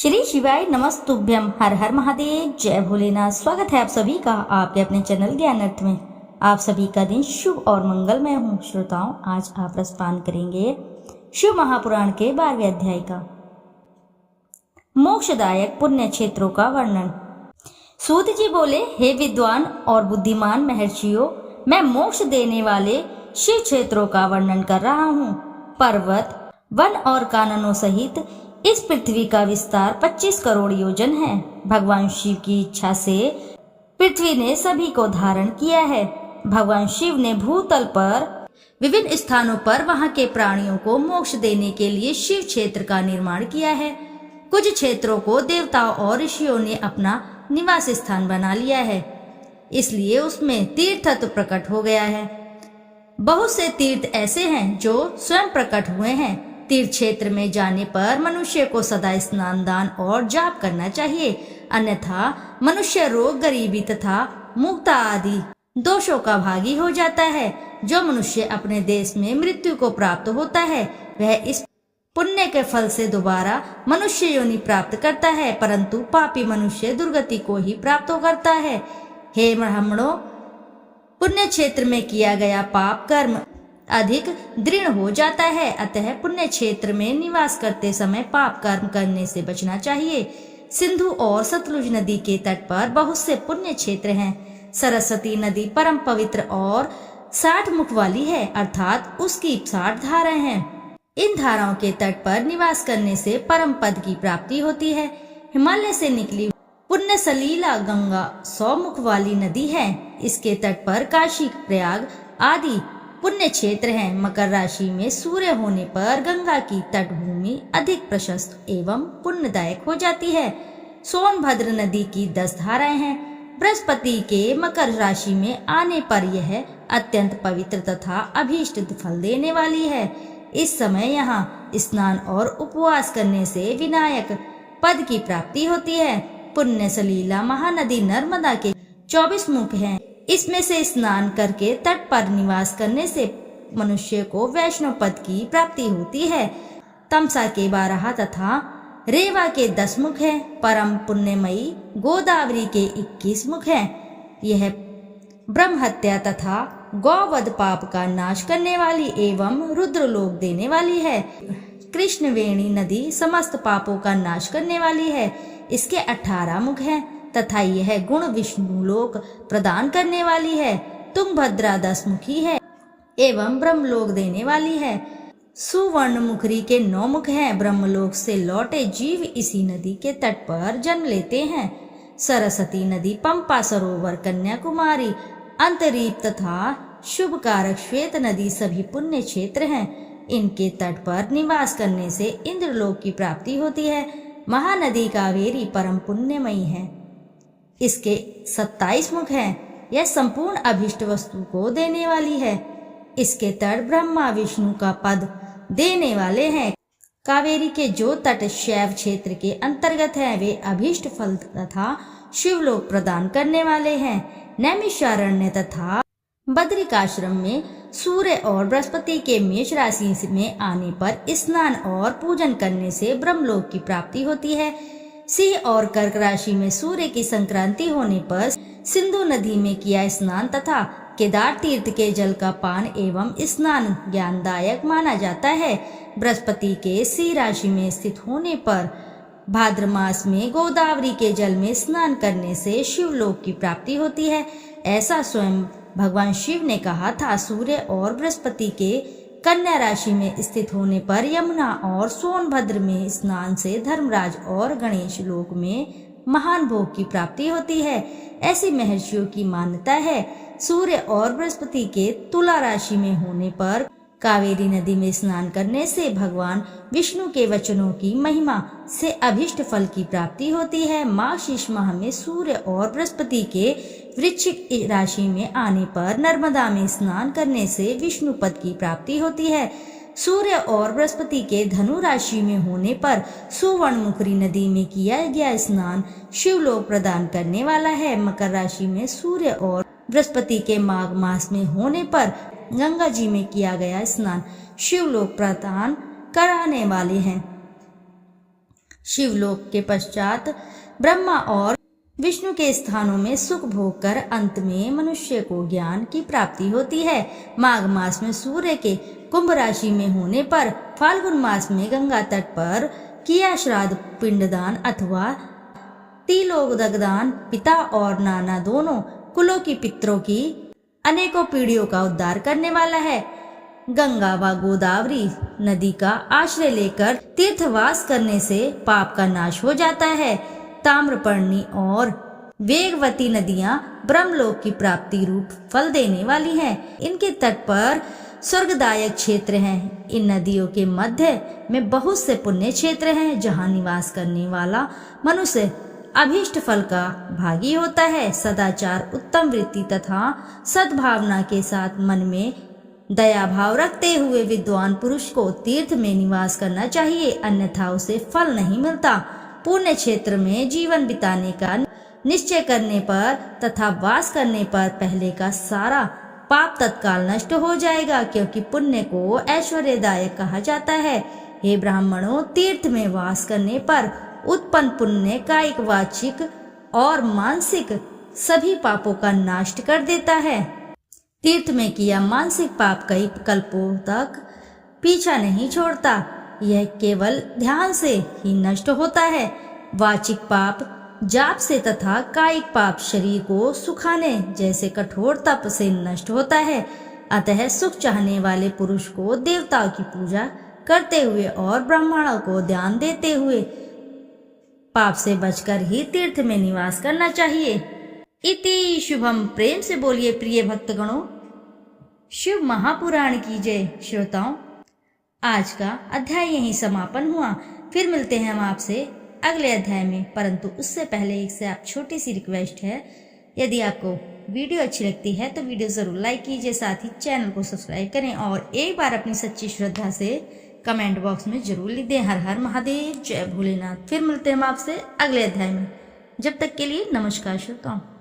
श्री शिवाय नमस्तुभ्यम। हर हर महादेव, जय भोलेनाथ। स्वागत है आप सभी का आपके अपने चैनल ज्ञान अर्थ में। आप सभी का दिन शुभ और मंगलमय हो। श्रोताओं, आज आप रसपान करेंगे शिव महापुराण के 12वें अध्याय का मोक्षदायक पुण्य क्षेत्रों का वर्णन। सूत जी बोले, हे विद्वान और बुद्धिमान महर्षियों, मैं मोक्ष देने वाले शिव क्षेत्रों का वर्णन कर रहा हूँ। पर्वत, वन और काननों सहित इस पृथ्वी का विस्तार 25 करोड़ योजन है। भगवान शिव की इच्छा से पृथ्वी ने सभी को धारण किया है। भगवान शिव ने भूतल पर विभिन्न स्थानों पर वहां के प्राणियों को मोक्ष देने के लिए शिव क्षेत्र का निर्माण किया है। कुछ क्षेत्रों को देवताओं और ऋषियों ने अपना निवास स्थान बना लिया है, इसलिए उसमें तीर्थत्व प्रकट हो गया है। बहुत से तीर्थ ऐसे हैं जो स्वयं प्रकट हुए हैं। तीर्थ क्षेत्र में जाने पर मनुष्य को सदा स्नान, दान और जाप करना चाहिए, अन्यथा मनुष्य रोग, गरीबी तथा मुक्ता आदि दोषों का भागी हो जाता है। जो मनुष्य अपने देश में मृत्यु को प्राप्त होता है, वह इस पुण्य के फल से दोबारा मनुष्य योनि प्राप्त करता है, परंतु पापी मनुष्य दुर्गति को ही प्राप्त करता है। हे ब्राह्मणों, पुण्य क्षेत्र में किया गया पाप कर्म अधिक दृढ़ हो जाता है, अतः पुण्य क्षेत्र में निवास करते समय पाप कर्म करने से बचना चाहिए। सिंधु और सतलुज नदी के तट पर बहुत से पुण्य क्षेत्र हैं। सरस्वती नदी परम पवित्र और 60 मुख वाली है, अर्थात उसकी 60 धाराएं हैं। इन धाराओं के तट पर निवास करने से परम पद की प्राप्ति होती है। हिमालय से निकली पुण्य सलीला गंगा 100 मुख वाली नदी है। इसके तट पर काशी, प्रयाग आदि पुण्य क्षेत्र हैं। मकर राशि में सूर्य होने पर गंगा की तटभूमि अधिक प्रशस्त एवं पुण्यदायक हो जाती है। सोनभद्र नदी की 10 धाराएं हैं। बृहस्पति के मकर राशि में आने पर यह अत्यंत पवित्र तथा अभीष्ट फल देने वाली है। इस समय यहाँ स्नान और उपवास करने से विनायक पद की प्राप्ति होती है। पुण्य सलीला महानदी नर्मदा के 24 मुख हैं। इसमें से स्नान करके तट पर निवास करने से मनुष्य को वैष्णव पद की प्राप्ति होती है। तमसा के 12 तथा रेवा के 10 मुख हैं। परम पुण्यमयी गोदावरी के 21 मुख हैं। यह ब्रह्म हत्या तथा गौवध पाप का नाश करने वाली एवं रुद्रलोक देने वाली है। कृष्णवेणी नदी समस्त पापों का नाश करने वाली है। इसके 18 मुख हैं तथा यह गुण विष्णु लोक प्रदान करने वाली है। तुंगभद्रा 10 मुखी है एवं ब्रह्मलोक देने वाली है। सुवर्ण मुखरी के 9 मुख हैं। ब्रह्मलोक से लौटे जीव इसी नदी के तट पर जन्म लेते हैं। सरस्वती नदी, पंपा सरोवर, कन्याकुमारी, अंतरीप तथा शुभ कारक श्वेत नदी सभी पुण्य क्षेत्र हैं। इनके तट पर निवास करने से इंद्रलोक की प्राप्ति होती है। महानदी कावेरी परम पुण्यमयी है। इसके 27 मुख हैं। यह संपूर्ण अभिष्ट वस्तु को देने वाली है। इसके तट ब्रह्मा विष्णु का पद देने वाले हैं। कावेरी के जो तट शैव क्षेत्र के अंतर्गत हैं, वे अभिष्ट फल तथा शिवलोक प्रदान करने वाले हैं। नैमिषारण्य तथा बद्रिकाश्रम में सूर्य और बृहस्पति के मेष राशि में आने पर स्नान और पूजन करने से ब्रह्मलोक की प्राप्ति होती है। सिंह और कर्क राशि में सूर्य की संक्रांति होने पर सिंधु नदी में किया स्नान तथा केदार तीर्थ के जल का पान एवं स्नान ज्ञानदायक माना जाता है। बृहस्पति के सिंह राशि में स्थित होने पर भाद्र मास में गोदावरी के जल में स्नान करने से शिवलोक की प्राप्ति होती है। ऐसा स्वयं भगवान शिव ने कहा था। सूर्य और बृहस्पति के कन्या राशि में स्थित होने पर यमुना और सोनभद्र में स्नान से धर्मराज और गणेश लोक में महान भोग की प्राप्ति होती है। ऐसी महर्षियों की मान्यता है। सूर्य और बृहस्पति के तुला राशि में होने पर कावेरी नदी में स्नान करने से भगवान विष्णु के वचनों की महिमा से अभिष्ट फल की प्राप्ति होती है। माघ माह में सूर्य और बृहस्पति के वृश्चिक राशि में आने पर नर्मदा में स्नान करने से विष्णु पद की प्राप्ति होती है। सूर्य और बृहस्पति के धनु राशि में होने पर सुवर्णमुखी नदी में किया गया स्नान शिवलोक प्रदान करने वाला है। मकर राशि में सूर्य और बृहस्पति के माघ मास में होने पर गंगा जी में किया गया स्नान शिवलोक प्रदान कराने वाले हैं। शिवलोक के पश्चात ब्रह्मा और विष्णु के स्थानों में सुख भोग कर अंत में मनुष्य को ज्ञान की प्राप्ति होती है। माघ मास में सूर्य के कुंभ राशि में होने पर, फाल्गुन मास में गंगा तट पर किया श्राद्ध पिंडदान अथवा तिलोदकदान पिता और नाना दोनों कुलों की पितरों की अनेकों पीढ़ियों का उद्धार करने वाला है। गंगा व गोदावरी नदी का आश्रय लेकर तीर्थवास करने से पाप का नाश हो जाता है। ताम्रपर्णी और वेगवती नदियां ब्रह्मलोक की प्राप्ति रूप फल देने वाली हैं। इनके तट पर स्वर्गदायक क्षेत्र हैं। इन नदियों के मध्य में बहुत से पुण्य क्षेत्र हैं, जहां निवास करने वाला मनुष्य अभीष्ट फल का भागी होता है। सदाचार, उत्तम वृत्ति तथा सद्भावना के साथ मन में दया भाव रखते हुए विद्वान पुरुष को तीर्थ में निवास करना चाहिए, अन्यथा उसे फल नहीं मिलता। पुण्य क्षेत्र में जीवन बिताने का निश्चय करने पर तथा वास करने पर पहले का सारा पाप तत्काल नष्ट हो जाएगा, क्योंकि पुण्य को ऐश्वर्यदायक कहा जाता है। हे ब्राह्मणों, तीर्थ में वास करने पर उत्पन्न पुण्य कायिक, वाचिक और मानसिक सभी पापों का नाश कर देता है। तीर्थ में किया मानसिक पाप कई कल्पों तक पीछा नहीं छोड़ता, यह केवल ध्यान से ही नष्ट होता है। वाचिक पाप जाप से तथा कायिक पाप शरीर को सुखाने जैसे कठोर तप से नष्ट होता है। अतः सुख चाहने वाले पुरुष को देवताओं की पूजा करते हुए और ब्राह्मणों को ध्यान देते हुए पाप से बचकर ही तीर्थ में निवास करना चाहिए। इति शुभम। प्रेम से बोलिए प्रिय भक्तगणों, शिव महापुराण की जय। श्रोताओं, आज का अध्याय यहीं समापन हुआ। फिर मिलते हैं हम आपसे अगले अध्याय में, परंतु उससे पहले एक से आप छोटी सी रिक्वेस्ट है, यदि आपको वीडियो अच्छी लगती है तो वीडियो जरूर लाइक कीजिए, साथ ही चैनल को सब्सक्राइब करें और एक बार अपनी सच्ची श्रद्धा से कमेंट बॉक्स में जरूर लिख दें हर हर महादेव, जय भोलेनाथ। फिर मिलते हैं हम आपसे अगले अध्याय में। जब तक के लिए नमस्कार श्रोताओं।